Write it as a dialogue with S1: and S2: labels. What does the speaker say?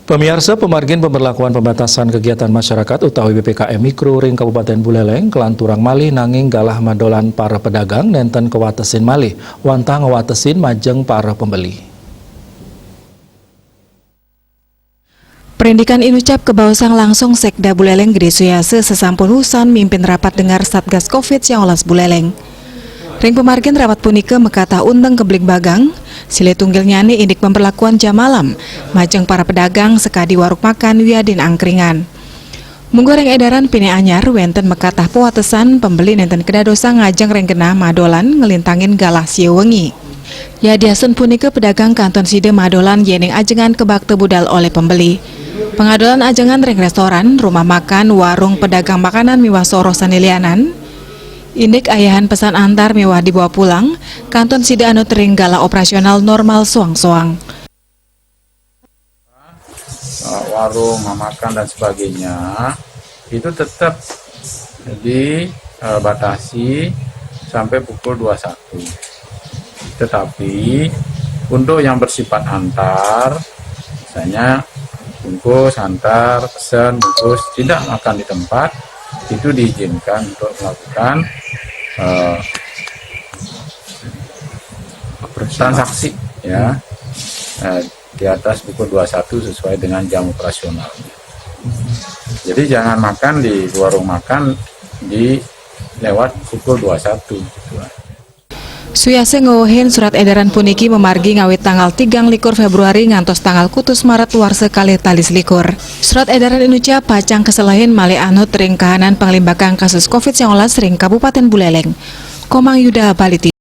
S1: Pemirsa, pemargin pemberlakuan pembatasan kegiatan masyarakat utawi PPKM Mikro ring Kabupaten Buleleng kelanturang malih nanging galah madolan para pedagang nenten kewatesin malih wantang ngewatesin majeng para pembeli.
S2: Perindikan inucap kebausang langsung Sekda Buleleng Gede Suyase sesampun husan mimpin rapat dengar Satgas Covid-19 Buleleng. Ring pemargin rapat punika mekatah undang keblik bagang, sile tunggil nyane indik pemberlakuan jam malam, majeng para pedagang sekadi warung makan wiadin angkringan. Munggoreng edaran pine anyar wenten mekatah pewatesan pembeli nenten kedadosa ngajeng renggenah madolan ngelintangin galah sieu wengi. Ya diasun punika pedagang kanton side madolan yening ajengan kebak tebudal oleh pembeli. Pengadolan ajengan ring restoran, rumah makan, warung pedagang makanan miwah soro sanilianan. Indik ayahan pesan antar mewah dibawa pulang, kanton side anu tering gala operasional normal soang-soang.
S3: Warung, makan dan sebagainya itu tetap dibatasi sampai pukul 21. Tetapi untuk yang bersifat antar, misalnya bungkus, antar, pesan, bungkus, tidak makan di tempat, itu diizinkan untuk melakukan transaksi ya di atas pukul 21 sesuai dengan jam operasional. Jadi jangan makan di warung makan di lewat pukul 21.
S2: Suyase ngowohin surat edaran puniki memargi ngawit tanggal 3 Februari ngantos tanggal kutus Maret warse kali talis likur. Surat edaran inucap pacang keselahin malih anut ring kahanan panglimbakan kasus COVID-19 ring Kabupaten Buleleng. Komang Yuda Baliti.